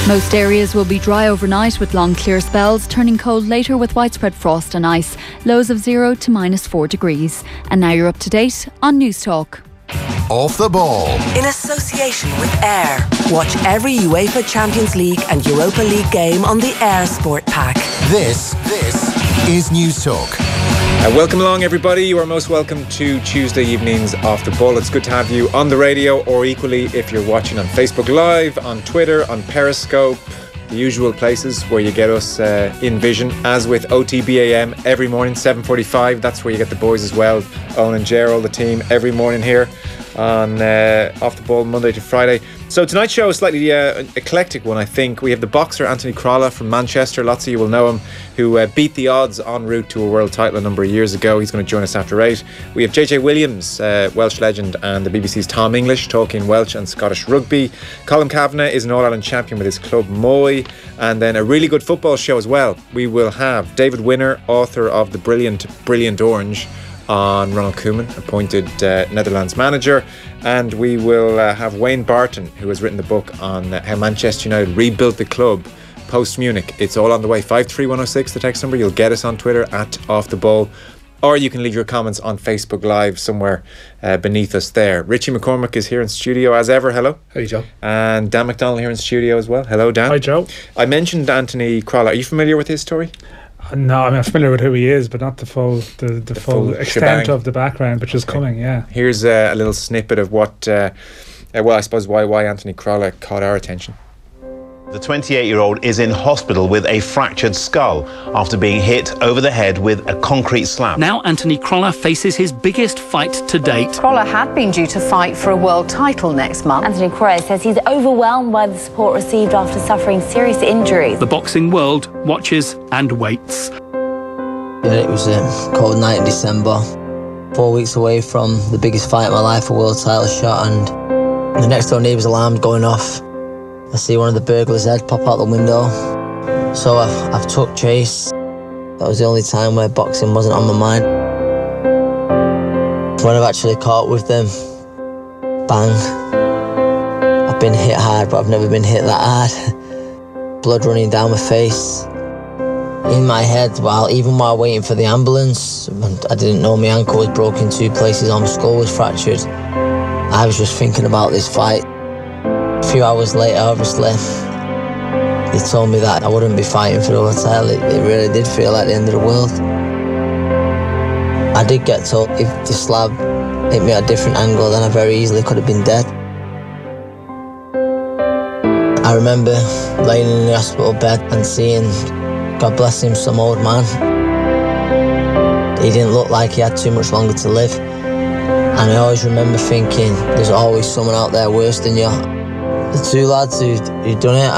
Most areas will be dry overnight with long clear spells, turning cold later with widespread frost and ice. Lows of 0 to -4 degrees. And now you're up to date on News Talk. Off the Ball. In association with Air. Watch every UEFA Champions League and Europa League game on the Air Sport Pack. This is News Talk. Welcome along, everybody. You are most welcome to Tuesday evenings Off the Ball. It's good to have you on the radio, or equally if you're watching on Facebook Live, on Twitter, on Periscope, the usual places where you get us in vision, as with OTB AM every morning, 7:45. That's where you get the boys as well, Owen and Gerald, the team, every morning here on Off the Ball, Monday to Friday. So tonight's show is a slightly eclectic one, I think. We have the boxer Anthony Crolla from Manchester. Lots of you will know him, who beat the odds en route to a world title a number of years ago. He's going to join us after 8. We have JJ Williams, Welsh legend, and the BBC's Tom English talking Welsh and Scottish rugby. Colm Cavanagh is an All-Ireland champion with his club Molloy. And then a really good football show as well. We will have David Winner, author of The Brilliant Orange, on Ronald Koeman, appointed Netherlands manager. And we will have Wayne Barton, who has written the book on how Manchester United rebuilt the club post-Munich. It's all on the way. 53106, the text number. You'll get us on Twitter at Off the Ball, or you can leave your comments on Facebook Live somewhere beneath us there. Richie McCormack is here in studio as ever. Hello. Hey, Joe. And Dan McDonnell here in studio as well. Hello, Dan. Hi, Joe. I mentioned Anthony Crolla. Are you familiar with his story? No, I'm familiar with who he is, but not the full extent shebang of the background, which is coming. Yeah. Here's a little snippet of what, I suppose why Anthony Crolla caught our attention. The 28-year-old is in hospital with a fractured skull after being hit over the head with a concrete slab. Now Anthony Crolla faces his biggest fight to date. Crolla had been due to fight for a world title next month. Anthony Crolla says he's overwhelmed by the support received after suffering serious injuries. The boxing world watches and waits. Yeah, it was a cold night in December. 4 weeks away from the biggest fight of my life, a world title shot, and the next door neighbour's alarm going off. I see one of the burglars' head pop out the window. So I've took chase. That was the only time where boxing wasn't on my mind. When I've actually caught with them, bang. I've been hit hard, but I've never been hit that hard. Blood running down my face. In my head, even while waiting for the ambulance, I didn't know my ankle was broken in 2 places, or my skull was fractured. I was just thinking about this fight. A few hours later, obviously, they told me that I wouldn't be fighting for the world title. It really did feel like the end of the world. I did get told if the slab hit me at a different angle, then I very easily could have been dead. I remember laying in the hospital bed and seeing, God bless him, some old man. He didn't look like he had too much longer to live. And I always remember thinking, there's always someone out there worse than you. The 2 lads who done it,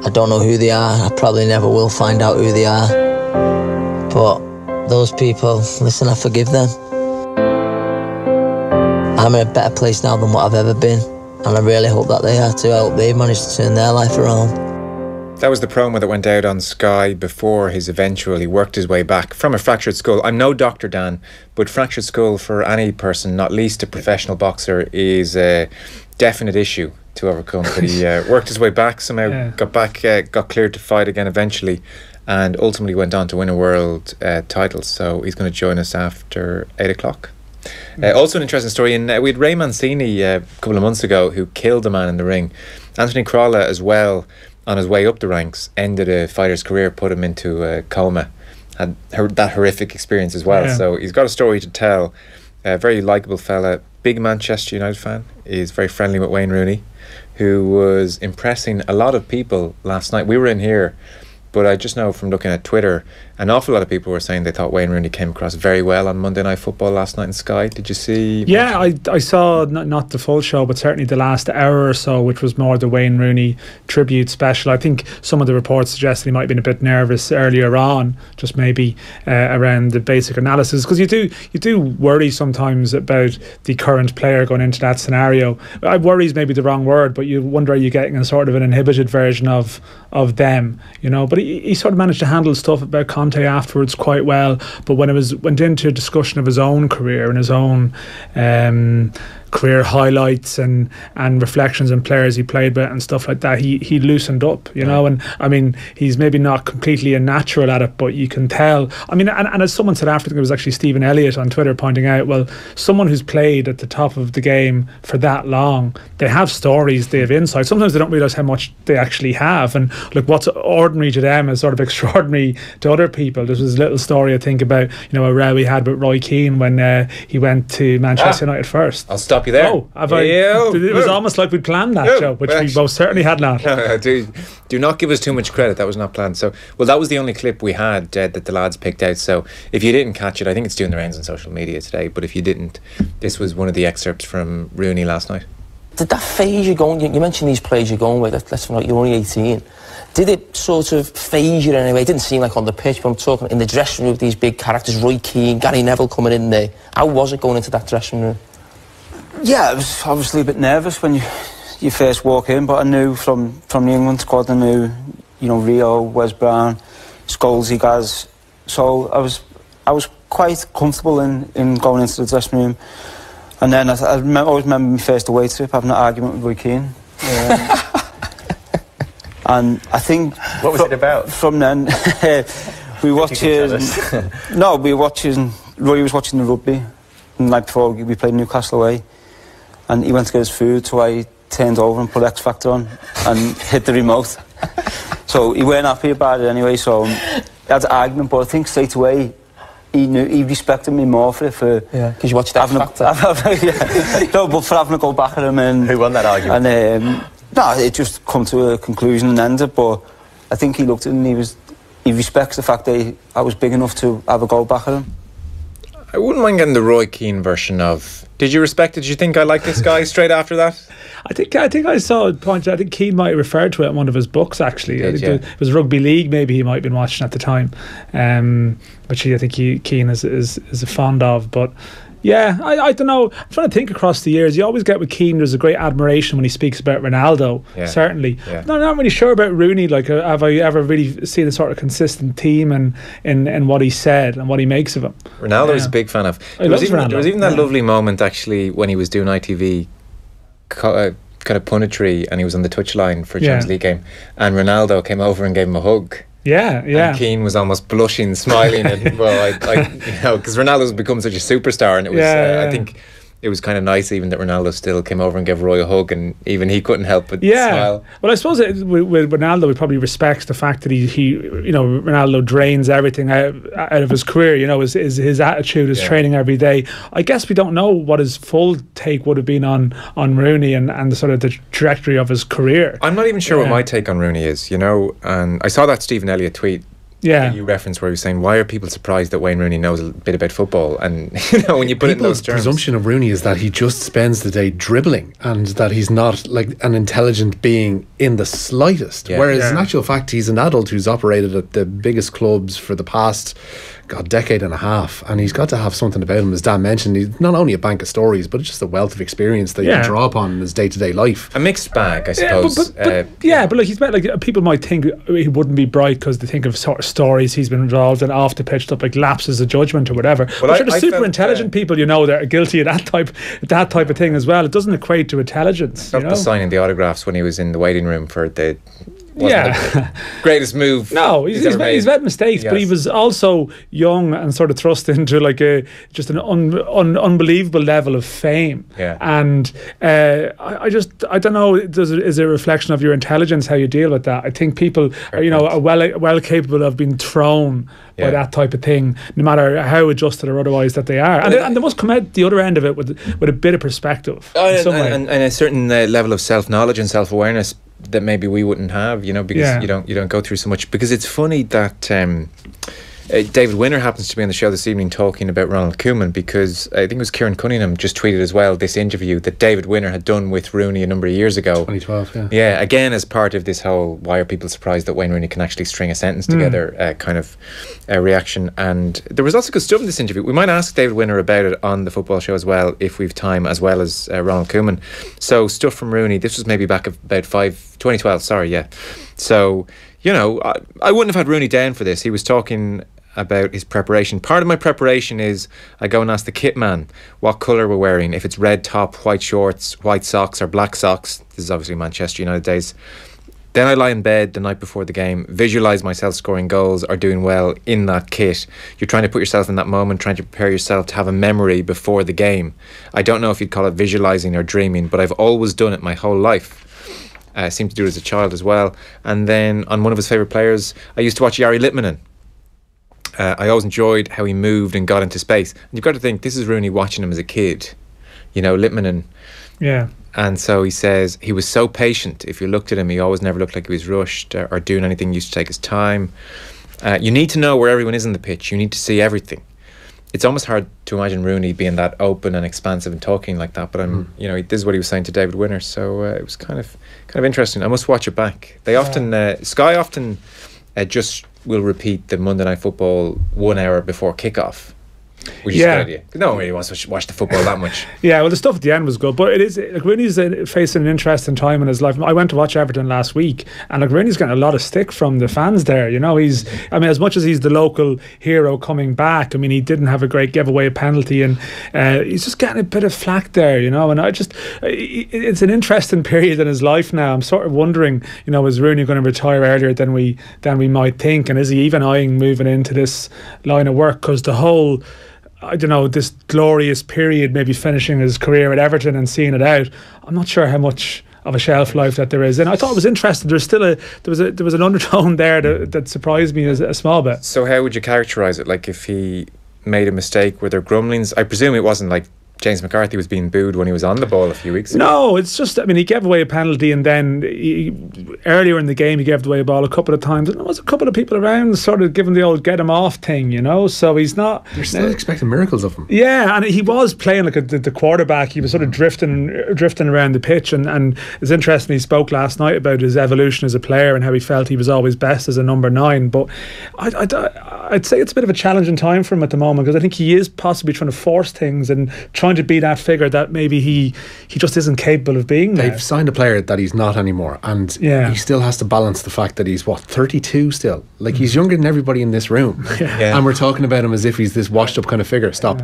I don't know who they are. I probably never will find out who they are. But those people, listen, I forgive them. I'm in a better place now than what I've ever been. And I really hope that they are too. I hope they've managed to turn their life around. That was the promo that went out on Sky before he worked his way back from a fractured skull. I'm no doctor, Dan, but fractured skull for any person, not least a professional boxer, is a definite issue to overcome. But he worked his way back, somehow got cleared to fight again eventually, and ultimately went on to win a world title. So he's going to join us after 8 o'clock. Also an interesting story, we had Ray Mancini a couple of months ago, who killed a man in the ring. Anthony Crolla as well, on his way up the ranks, ended a fighter's career, put him into a coma, had that horrific experience as well. So he's got a story to tell. A very likeable fella, big Manchester United fan, is very friendly with Wayne Rooney, who was impressing a lot of people last night. We were in here, but I just know from looking at Twitter, an awful lot of people were saying they thought Wayne Rooney came across very well on Monday Night Football last night in Sky. Did you see? Yeah, I saw not the full show, but certainly the last hour or so, which was more the Wayne Rooney tribute special. I think some of the reports suggested he might have been a bit nervous earlier on, just maybe around the basic analysis, because you do worry sometimes about the current player going into that scenario. Worry is maybe the wrong word, but you wonder, are you getting a sort of an inhibited version of them, you know? But he sort of managed to handle stuff about Conte afterwards quite well. But when it went into a discussion of his own career and his own career highlights and reflections on players he played with and stuff like that, he loosened up, you know. And I mean, he's maybe not completely a natural at it, but you can tell. I mean, and as someone said after, I think it was actually Stephen Elliott on Twitter pointing out, well, someone who's played at the top of the game for that long, they have stories, they have insight. Sometimes they don't realise how much they actually have, and look, what's ordinary to them is sort of extraordinary to other people. There was a little story, I think, about, you know, a row he had with Roy Keane when he went to Manchester United first. I'll stop you there. Oh, it was almost like we planned that, Joe, which we most certainly had not. Do not give us too much credit. That was not planned. So, well, that was the only clip we had that the lads picked out. So if you didn't catch it, I think it's doing the rounds on social media today, but if you didn't, this was one of the excerpts from Rooney last night. Did that phase you going, you mentioned these players you're going with, let's not, you're only 18. Did it sort of phase you in any way? It didn't seem like on the pitch, but I'm talking in the dressing room with these big characters, Roy Keane, Gary Neville coming in there. How was it going into that dressing room? Yeah, it was obviously a bit nervous when you first walk in, but I knew from the England squad, I knew, you know, Rio, Wes Brown, Scholes, guys. So I was quite comfortable in going into the dressing room. And then I always remember my first away trip having an argument with Roy Keane. And I think... What was it about? From then, we were watching... Roy was watching the rugby the night before we played Newcastle away. And he went to get his food, so I turned over and put X Factor on and hit the remote. So he weren't happy about it anyway, so we had an argument, but I think straight away he respected me more for it. Because you watched X Factor. No, but for having to go back at him. And who won that argument? And no, it just come to a conclusion and ended, but I think he looked at it and he respects the fact that I was big enough to have a go back at him. I wouldn't mind getting the Roy Keane version of, did you respect it? Did you think I like this guy straight after that? I think I saw a point. I think Keane might have referred to it in one of his books, actually. It was Rugby League, maybe he might have been watching at the time, which I think Keane is fond of. But yeah, I don't know. I'm trying to think across the years. You always get with Keane, there's a great admiration when he speaks about Ronaldo, certainly. I'm not really sure about Rooney. Like, have I ever really seen a sort of consistent theme in what he said and what he makes of him? Ronaldo is a big fan of. There was even that lovely moment, actually, when he was doing ITV kind of ppunetry and he was on the touchline for a Champions League game, and Ronaldo came over and gave him a hug. And Keane was almost blushing, smiling, and well, you know, because Ronaldo's become such a superstar, and it was, I think, it was kind of nice even that Ronaldo still came over and gave Roy a hug, and even he couldn't help but smile. Well, I suppose with Ronaldo, he probably respects the fact that he you know, Ronaldo drains everything out of his career. You know, his attitude, his training every day. I guess we don't know what his full take would have been on Rooney and the sort of the trajectory of his career. I'm not even sure what my take on Rooney is, you know, and I saw that Stephen Elliott tweet that you referenced where he was saying, why are people surprised that Wayne Rooney knows a bit about football? And you know, when you put it in those terms, the presumption of Rooney is that he just spends the day dribbling and that he's not like an intelligent being in the slightest, whereas in actual fact he's an adult who's operated at the biggest clubs for the past decade and a half, and he's got to have something about him. As Dan mentioned, he's not only a bank of stories, but just a wealth of experience that you can draw upon in his day-to-day life. A mixed bag, I suppose. But like he's like, people might think he wouldn't be bright because they think of sort of stories he's been involved in off the pitch, stuff like lapses of judgment or whatever. Well, but the super intelligent people, you know, they're guilty of that type of thing as well. It doesn't equate to intelligence. Not the signing the autographs when he was in the waiting room for the the greatest move. No, he's made mistakes, but he was also young and sort of thrust into like just an unbelievable level of fame. And I don't know, is it a reflection of your intelligence how you deal with that? I think people are well capable of being thrown by that type of thing, no matter how adjusted or otherwise that they are, and they must come out the other end of it with a bit of perspective and a certain level of self-knowledge and self-awareness that maybe we wouldn't have, you know, because you don't go through so much. Because it's funny that David Winner happens to be on the show this evening talking about Ronald Koeman, because I think it was Kieran Cunningham just tweeted as well this interview that David Winner had done with Rooney a number of years ago, 2012. Again as part of this whole why are people surprised that Wayne Rooney can actually string a sentence together kind of reaction. And there was lots of good stuff in this interview. We might ask David Winner about it on the football show as well if we've time, as well as Ronald Koeman. So stuff from Rooney, this was maybe back about 2012, so you know, I wouldn't have had Rooney down for this. He was talking about his preparation. Part of my preparation is I go and ask the kit man what colour we're wearing, if it's red top, white shorts, white socks or black socks. This is obviously Manchester United days. Then I lie in bed the night before the game, visualise myself scoring goals or doing well in that kit. You're trying to put yourself in that moment, trying to prepare yourself to have a memory before the game. I don't know if you'd call it visualising or dreaming, but I've always done it my whole life. I seem to do it as a child as well. And then on one of his favourite players, I used to watch Jari Litmanen. I always enjoyed how he moved and got into space. And you've got to think, this is Rooney watching him as a kid. You know, Litmanen. Yeah. And so he says he was so patient. If you looked at him, he always never looked like he was rushed or doing anything. He used to take his time. You need to know where everyone is on the pitch. You need to see everything. It's almost hard to imagine Rooney being that open and expansive and talking like that. But you know, this is what he was saying to David Winner. So it was kind of interesting. I must watch it back. They often Sky often just will repeat the Monday Night Football 1 hour before kickoff. Which is a good idea. No one really wants to watch the football that much. Yeah, well, the stuff at the end was good, but it is like Rooney's facing an interesting time in his life. I went to watch Everton last week, and like Rooney's getting a lot of stick from the fans there. You know, I mean, as much as he's the local hero coming back, I mean, he didn't have a great giveaway penalty, and he's just getting a bit of flack there. You know, and it's an interesting period in his life now. I'm sort of wondering, you know, is Rooney going to retire earlier than we might think, and is he even eyeing moving into this line of work? Because the whole, I don't know, this glorious period, maybe finishing his career at Everton and seeing it out, I'm not sure how much of a shelf life that there is. And I thought it was interesting. There's still there was an undertone there that surprised me a small bit. So how would you characterise it? Like, if he made a mistake, were there grumblings? I presume it wasn't like James McCarthy was being booed when he was on the ball a few weeks ago. No, it's just, I mean, he gave away a penalty, and then earlier in the game he gave away a ball a couple of times, and there was a couple of people around sort of giving the old get him off thing, you know. So he's not, you're still expecting miracles of him. Yeah, and he was playing like the quarterback. He was sort of drifting around the pitch, and it's interesting, he spoke last night about his evolution as a player and how he felt he was always best as a number 9. But I'd say it's a bit of a challenging time for him at the moment, because I think he is possibly trying to force things and trying to be that figure that maybe he just isn't capable of being there. They've signed a player that he's not anymore, and he still has to balance the fact that he's 32 still. Like, he's younger than everybody in this room. And we're talking about him as if he's this washed up kind of figure. Stop.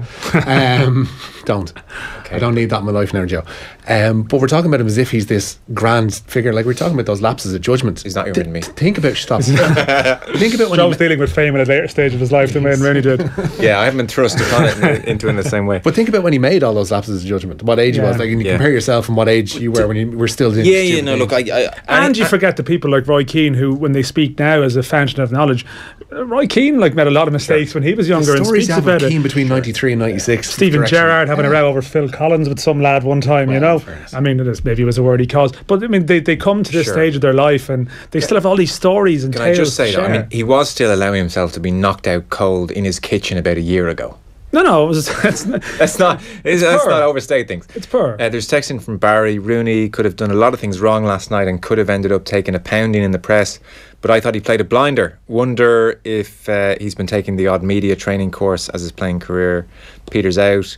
Don't. Okay. I don't need that in my life now, Joe. But we're talking about him as if he's this grand figure. Like, we're talking about those lapses of judgment. He's not younger than me. Think about think about when Joe's dealing with fame at a later stage of his life than Wayne Rooney did. Yeah, I haven't been thrust upon it into in the same way. But think about when he made all those lapses of judgment, what age he was. Like, you compare yourself and what age you were when you were still doing look, and you forget the people like Roy Keane, who, when they speak now as a fountain of knowledge, Roy Keane made a lot of mistakes when he was younger, and speaks about Keane between 93 and 96. Stephen Gerrard having a row over Phil Collins with some lad one time, you know. I mean, maybe it was a word he caused, but I mean, they come to this stage of their life and they still have all these stories and tales. Can I just say that? I mean, he was still allowing himself to be knocked out cold in his kitchen about a year ago. No, let's not overstate things. It's poor. There's texting from Barry. Rooney could have done a lot of things wrong last night and could have ended up taking a pounding in the press, but I thought he played a blinder. Wonder if he's been taking the odd media training course as his playing career peters out.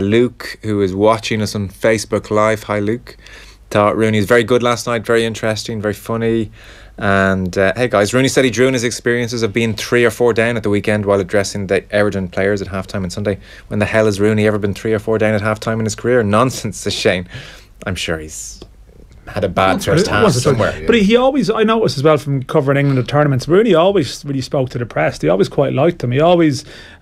Luke, who is watching us on Facebook Live, hi Luke, thought Rooney was very good last night, very interesting, very funny. And hey guys, Rooney said he drew on his experiences of being 3 or 4 down at the weekend while addressing the Everton players at halftime on Sunday. When the hell has Rooney ever been 3 or 4 down at halftime in his career? Nonsense, says Shane. I'm sure he's had a bad first half somewhere. But he always, I noticed as well from covering England at tournaments, Rooney always really spoke to the press. He always quite liked them. I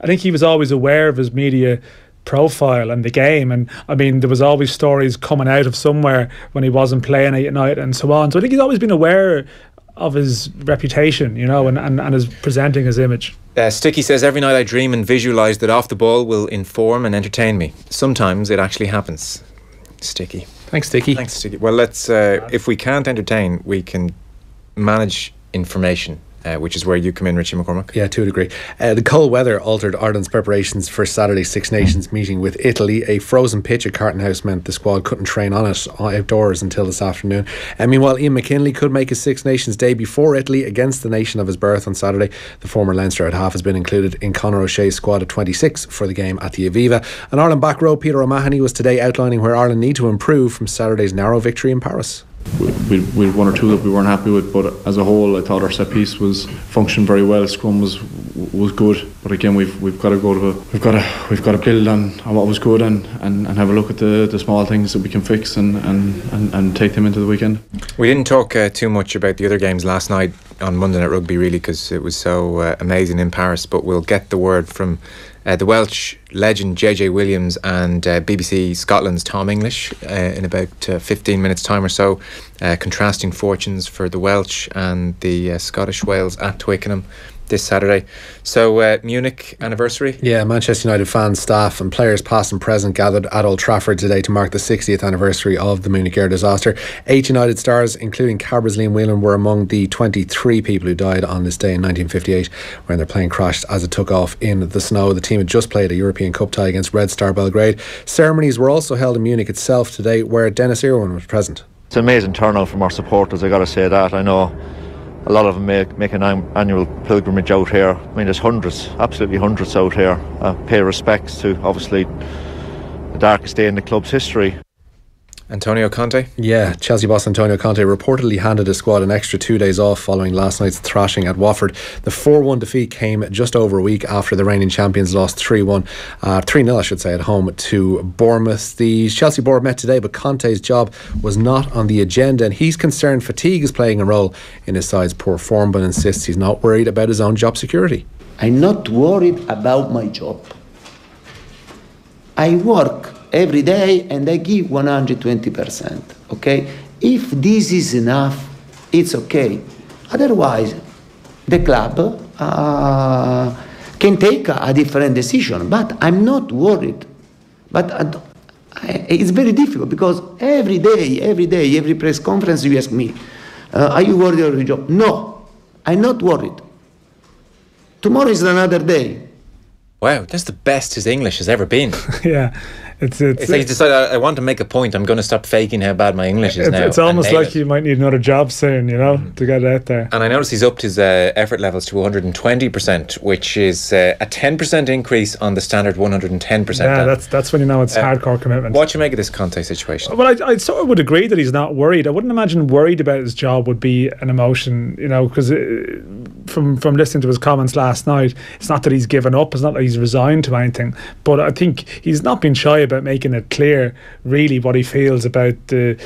think he was always aware of his media profile and the game, and I mean, there was always stories coming out of somewhere when he wasn't playing at night and so on. So I think he's always been aware of his reputation, you know, and is presenting his image. Sticky says, every night I dream and visualise that off the ball will inform and entertain me. Sometimes it actually happens. Sticky. Thanks, Sticky. Thanks, Sticky. Well, let's if we can't entertain, we can manage information, which is where you come in, Richie McCormack. Yeah, to a degree. The cold weather altered Ireland's preparations for Saturday's Six Nations meeting with Italy. A frozen pitch at Carton House meant the squad couldn't train on it outdoors until this afternoon. Meanwhile, Ian McKinley could make his Six Nations debut for Italy against the nation of his birth on Saturday. The former Leinster at half has been included in Conor O'Shea's squad of 26 for the game at the Aviva. And Ireland back row Peter O'Mahony was today outlining where Ireland need to improve from Saturday's narrow victory in Paris. We had 1 or 2 that we weren't happy with, but as a whole I thought our set piece was functioned very well. Scrum was was good. But again, we've got to we've got to build on what was good and have a look at the small things that we can fix and take them into the weekend. We didn't talk too much about the other games last night on Monday Night Rugby, really, because it was so amazing in Paris. But we'll get the word from the Welsh legend JJ Williams and BBC Scotland's Tom English in about 15 minutes time or so, contrasting fortunes for the Welsh and the Scottish Wales at Twickenham this Saturday. So Munich anniversary. Yeah, Manchester United fans, staff and players past and present gathered at Old Trafford today to mark the 60th anniversary of the Munich air disaster. 8 United stars, including Cabra's Liam Whelan, were among the 23 people who died on this day in 1958 when their plane crashed as it took off in the snow. The team had just played a European Cup tie against Red Star Belgrade. Ceremonies were also held in Munich itself today, where Dennis Irwin was present. It's an amazing turnout from our supporters, I got to say that. I know a lot of them make an annual pilgrimage out here. I mean, there's hundreds, absolutely hundreds out here. Pay respects to, obviously, the darkest day in the club's history. Antonio Conte? Yeah, Chelsea boss Antonio Conte reportedly handed his squad an extra 2 days off following last night's thrashing at Watford. The 4-1 defeat came just over a week after the reigning champions lost 3-0 I should say, at home to Bournemouth. The Chelsea board met today, but Conte's job was not on the agenda, and he's concerned fatigue is playing a role in his side's poor form, but insists he's not worried about his own job security. I'm not worried about my job. I work every day and I give 120%, okay? If this is enough, it's okay. Otherwise, the club can take a different decision, but I'm not worried. But it's very difficult because every day, every press conference you ask me, are you worried about your job? No, I'm not worried. Tomorrow is another day. Wow, that's the best his English has ever been. Yeah. It's like he decided, I want to make a point, I'm going to stop faking how bad my English is now. It's almost like you might need another job soon, to get out there. And I noticed he's upped his effort levels to 120%, which is a 10% increase on the standard 110%. Yeah, that's when you know it's hardcore commitment. What do you make of this Conte situation? Well, I sort of would agree that he's not worried. I wouldn't imagine worried about his job would be an emotion, because from listening to his comments last night, it's not that he's given up, it's not that he's resigned to anything, but I think he's not been shy about making it clear really what he feels about the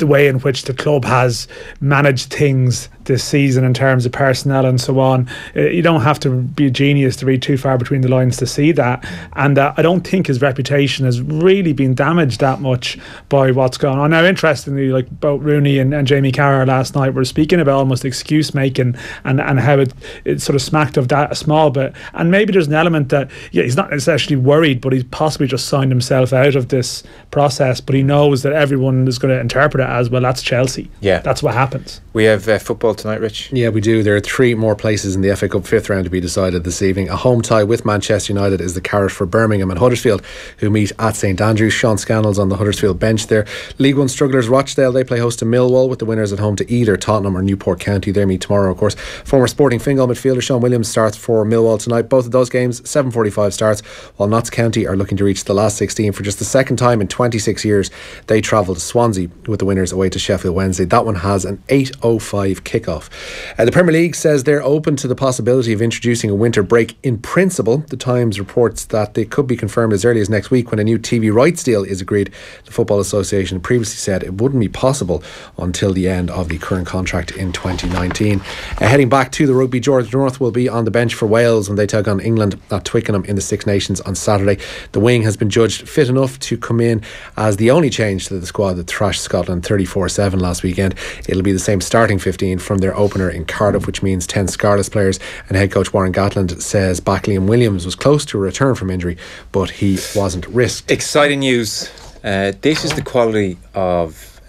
way in which the club has managed things this season in terms of personnel and so on. You don't have to be a genius to read too far between the lines to see that, and I don't think his reputation has really been damaged that much by what's going on. Now, interestingly, like both Rooney and Jamie Carragher last night were speaking about almost excuse making and how it sort of smacked of that a small bit, and maybe there's an element that he's not essentially worried, but he's possibly just signed himself out of this process, but he knows that everyone is going to interpret it as, well, that's Chelsea. Yeah, that's what happens. We have football tonight, Rich. Yeah, we do. There are 3 more places in the FA Cup 5th round to be decided this evening. A home tie with Manchester United is the carrot for Birmingham and Huddersfield, who meet at St Andrews. Sean Scannell's on the Huddersfield bench there. League One strugglers Rochdale, they play host to Millwall, with the winners at home to either Tottenham or Newport County. They meet tomorrow, of course. Former Sporting Fingal midfielder Sean Williams starts for Millwall tonight. Both of those games 7:45 starts, while Notts County are looking to reach the last 16 for just the second time in 26 years. They travel to Swansea, with the winners away to Sheffield Wednesday. That one has an 8:05 kickoff. The Premier League says they're open to the possibility of introducing a winter break in principle. The Times reports that they could be confirmed as early as next week when a new TV rights deal is agreed. The Football Association previously said it wouldn't be possible until the end of the current contract in 2019. Heading back to the rugby, George North will be on the bench for Wales when they take on England at Twickenham in the Six Nations on Saturday. The wing has been judged fit enough to come in as the only change to the squad that thrashed Scotland 34-7 last weekend. It'll be the same starting 15 from their opener in Cardiff, which means 10 Scarlets players, and head coach Warren Gatland says Liam Williams was close to a return from injury, but he wasn't risked. Exciting news. This is the quality of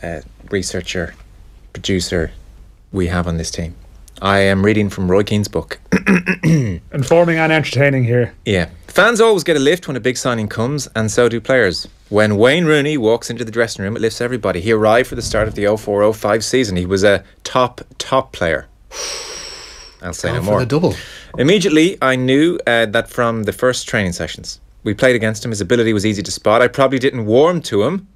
researcher, producer we have on this team. I am reading from Roy Keane's book. Informing and entertaining here. Yeah. Fans always get a lift when a big signing comes, and so do players. When Wayne Rooney walks into the dressing room, it lifts everybody. He arrived for the start of the 04-05 season. He was a top player. I'll say no more. For the double. Immediately, I knew that from the first training sessions. We played against him. His ability was easy to spot. I probably didn't warm to him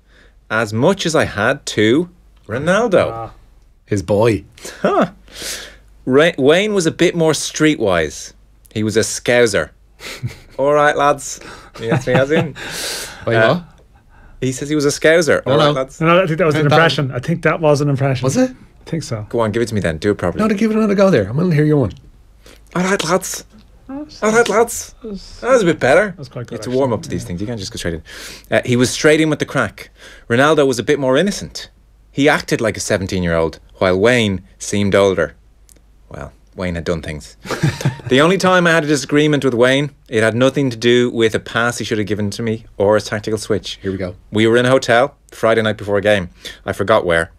as much as I had to Ronaldo. His boy. Wayne was a bit more streetwise. He was a scouser. All right, lads. Yes, he has in. Wait, what? He says he was a scouser. All right, lads. No, I think that was an impression. I think that was an impression. Was it? I think so. Go on, give it to me then. Do it properly. No, to give it another go there. I'm going to hear your one. All right, lads. All right, lads. That was a bit better. That's quite good. You have to warm up to these things. You can't just go straight in. He was straight in with the crack. Ronaldo was a bit more innocent. He acted like a 17-year-old, while Wayne seemed older. Well, Wayne had done things. The only time I had a disagreement with Wayne, it had nothing to do with a pass he should have given to me or a tactical switch. Here we go. We were in a hotel Friday night before a game. I forgot where.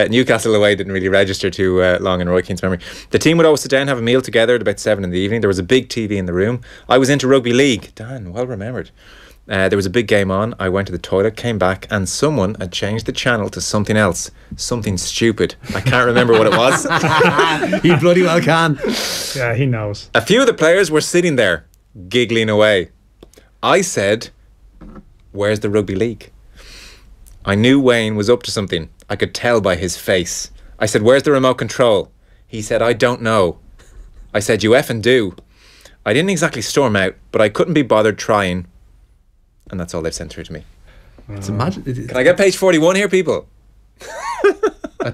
Newcastle away didn't really register too long in Roy Keane's memory. The team would always sit down, have a meal together at about 7 in the evening. There was a big TV in the room. I was into rugby league. Dan, well remembered. There was a big game on. I went to the toilet, came back, and someone had changed the channel to something else. Something stupid. I can't remember what it was. He bloody well can. Yeah, he knows. A few of the players were sitting there, giggling away. I said, "Where's the rugby league?" I knew Wayne was up to something. I could tell by his face. I said, "Where's the remote control?" He said, "I don't know." I said, "You effing do." I didn't exactly storm out, but I couldn't be bothered trying. And that's all they've sent through to me. It's imagine. Can I get page 41 here, people?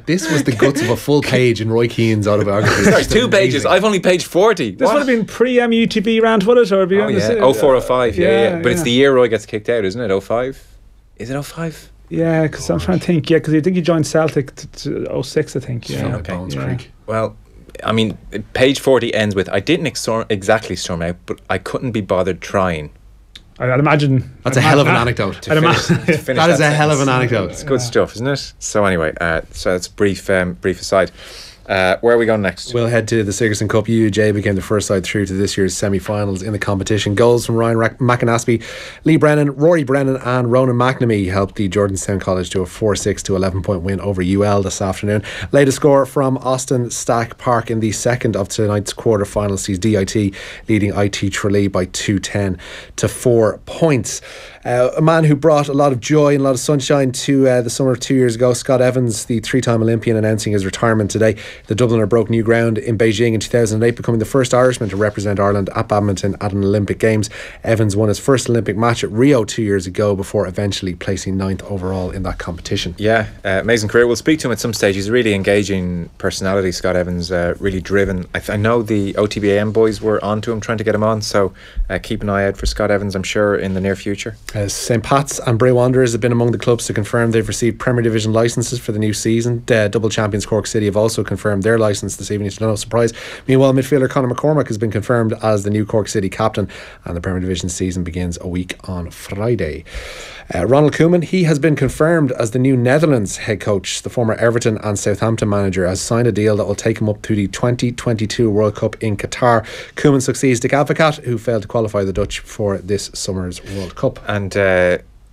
This was the guts of a full page in Roy Keane's autobiography. Sorry, 2 pages. I've only page 40. This would have been pre-UTB round, would it? Or oh, yeah. 04, 05. Yeah. But it's the year Roy gets kicked out, isn't it? 05? Is it 05? Yeah, because I'm trying to think. Yeah, because I think he joined Celtic to 06, I think. Yeah. Okay. Well, I mean, page 40 ends with, I didn't exactly storm out, but I couldn't be bothered trying. I'd imagine that's a hell of an anecdote. That is a hell of an anecdote. It's good stuff, isn't it? So anyway, so it's brief aside. Where are we going next? We'll head to the Sigerson Cup. UJ became the first side through to this year's semi-finals in the competition. Goals from Ryan McAnaspey, Lee Brennan, Rory Brennan and Ronan McNamee helped the Jordanstown College to a 4-6 to 11-point win over UL this afternoon. Latest score from Austin Stack Park in the second of tonight's quarter-final sees DIT leading IT Tralee by 2-10 to 4 points. A man who brought a lot of joy and a lot of sunshine to the summer of 2 years ago, Scott Evans, the 3-time Olympian, announcing his retirement today. The Dubliner broke new ground in Beijing in 2008, becoming the first Irishman to represent Ireland at badminton at an Olympic Games. Evans won his first Olympic match at Rio 2 years ago before eventually placing 9th overall in that competition. Yeah, amazing career. We'll speak to him at some stage. He's a really engaging personality, Scott Evans, really driven. I know the OTB boys were on to him, trying to get him on, so keep an eye out for Scott Evans, I'm sure, in the near future. St Pat's and Bray Wanderers have been among the clubs to confirm they've received Premier Division licences for the new season. Double champions Cork City have also confirmed their licence this evening, to no surprise. Meanwhile, midfielder Conor McCormack has been confirmed as the new Cork City captain, and the Premier Division season begins a week on Friday. Ronald Koeman, he has been confirmed as the new Netherlands head coach. The former Everton and Southampton manager has signed a deal that will take him up to the 2022 World Cup in Qatar. Koeman succeeds Dick Advocaat, who failed to qualify the Dutch for this summer's World Cup. And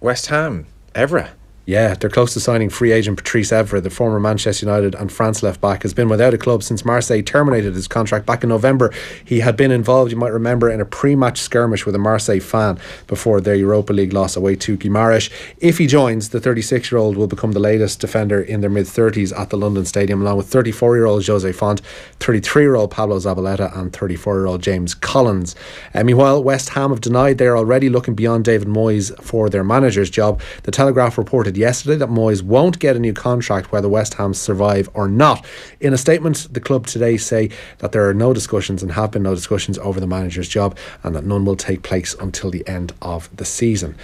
West Ham, Evra. Yeah, they're close to signing free agent Patrice Evra. The former Manchester United and France left back has been without a club since Marseille terminated his contract back in November. He had been involved, you might remember, in a pre-match skirmish with a Marseille fan before their Europa League loss away to Guimarães. If he joins, the 36-year-old will become the latest defender in their mid-30s at the London Stadium, along with 34-year-old Jose Font, 33-year-old Pablo Zabaleta and 34-year-old James Collins. Meanwhile, West Ham have denied they're already looking beyond David Moyes for their manager's job. The Telegraph reported yesterday that Moyes won't get a new contract whether West Ham survive or not. In a statement, the club today say that there are no discussions and have been no discussions over the manager's job, and that none will take place until the end of the season.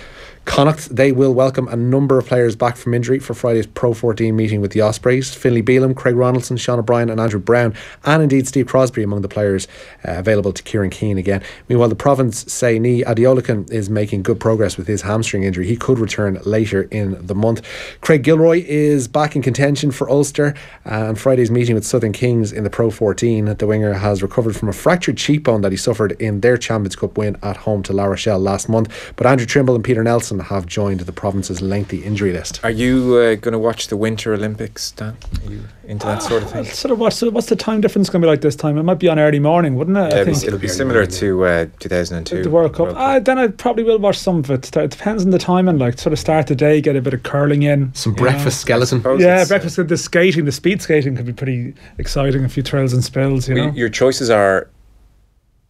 Connacht, they will welcome a number of players back from injury for Friday's Pro 14 meeting with the Ospreys. Finlay Bealham, Craig Ronaldson, Sean O'Brien and Andrew Brown, and indeed Steve Crosby among the players available to Kieran Keane again. Meanwhile, the province say Ní Adeolacan is making good progress with his hamstring injury. He could return later in the month. Craig Gilroy is back in contention for Ulster, and Friday's meeting with Southern Kings in the Pro 14. The winger has recovered from a fractured cheekbone that he suffered in their Champions Cup win at home to La Rochelle last month. But Andrew Trimble and Peter Nelson them have joined the province's lengthy injury list. Are you going to watch the Winter Olympics, Dan? Are you into that sort of thing? Sort of what's the time difference going to be like this time? It might be on early morning, wouldn't it? Yeah, I think it'll be similar to 2002. The World Cup. Then I probably will watch some of it. It depends on the timing. Like, sort of start the day, get a bit of curling in. Some breakfast skeleton. Yeah, breakfast. The skating, the speed skating could be pretty exciting. A few thrills and spills, you know. Your choices are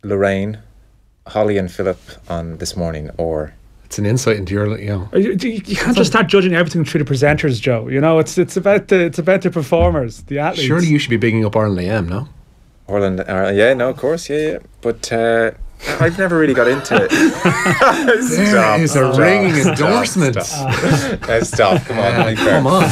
Lorraine, Holly and Philip on This Morning, or... It's an insight into your, You can't just start judging everything through the presenters, Joe. You know, it's about the performers, the athletes. Surely you should be bigging up Ireland AM, no? Ireland, yeah, no, of course, yeah. But I've never really got into it. There is a ringing endorsement. Stop. Come on, come on.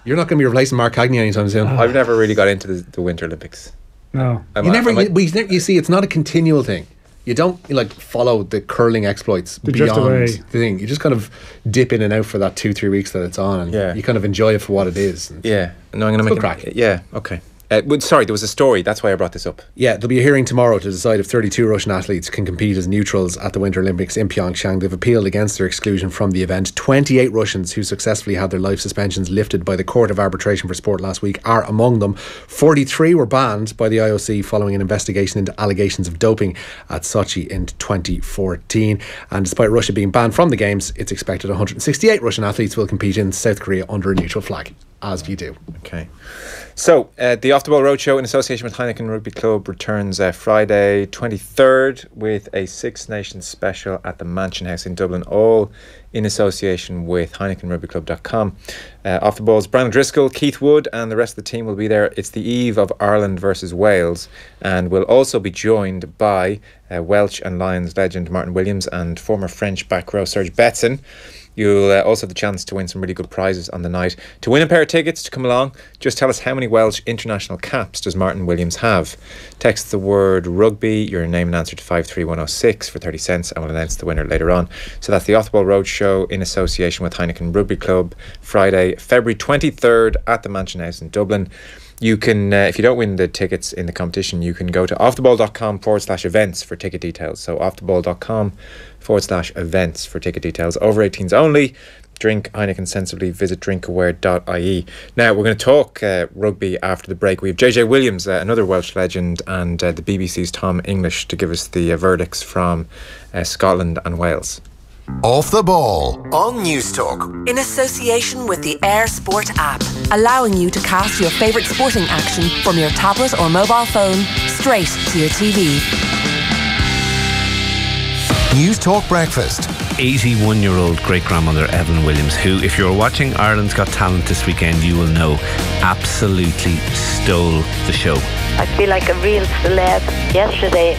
You're not going to be replacing Mark Cagney anytime soon. I've never really got into the Winter Olympics. No, you see, it's not a continual thing. You don't follow the curling exploits beyond the thing. You just kind of dip in and out for that 2-3 weeks that it's on, and you kind of enjoy it for what it is. No, I'm going to make crack. Yeah, okay. Sorry, there was a story. That's why I brought this up. Yeah, there'll be a hearing tomorrow to decide if 32 Russian athletes can compete as neutrals at the Winter Olympics in Pyeongchang. They've appealed against their exclusion from the event. 28 Russians who successfully had their life suspensions lifted by the Court of Arbitration for Sport last week are among them. 43 were banned by the IOC following an investigation into allegations of doping at Sochi in 2014. And despite Russia being banned from the Games, it's expected 168 Russian athletes will compete in South Korea under a neutral flag, as you do. Okay. So, the Off the Ball Roadshow in association with Heineken Rugby Club returns Friday 23rd with a Six Nations special at the Mansion House in Dublin, all in association with HeinekenRugbyClub.com. Off the Ball's Brandon Driscoll, Keith Wood and the rest of the team will be there. It's the eve of Ireland versus Wales, and we'll also be joined by Welsh and Lions legend Martin Williams and former French back row Serge Betson. You'll also have the chance to win some really good prizes on the night. To win a pair of tickets to come along, just tell us how many Welsh international caps does Martin Williams have. Text the word rugby, your name and answer to 53106 for 30 cents, and we'll announce the winner later on. So that's the Off the Ball Roadshow in association with Heineken Rugby Club, Friday, February 23rd at the Mansion House in Dublin. You can, if you don't win the tickets in the competition, you can go to offtheball.com/events for ticket details. So offtheball.com/events for ticket details. Over 18s only. Drink Heineken sensibly. Visit drinkaware.ie. Now, we're going to talk rugby after the break. We have JJ Williams, another Welsh legend, and the BBC's Tom English to give us the verdicts from Scotland and Wales. Off the Ball on News Talk. In association with the Air Sport app, allowing you to cast your favourite sporting action from your tablet or mobile phone straight to your TV. News Talk Breakfast. 81-year-old great-grandmother Evelyn Williams, who, if you're watching Ireland's Got Talent this weekend, you will know absolutely stole the show. I feel like a real celeb. Yesterday,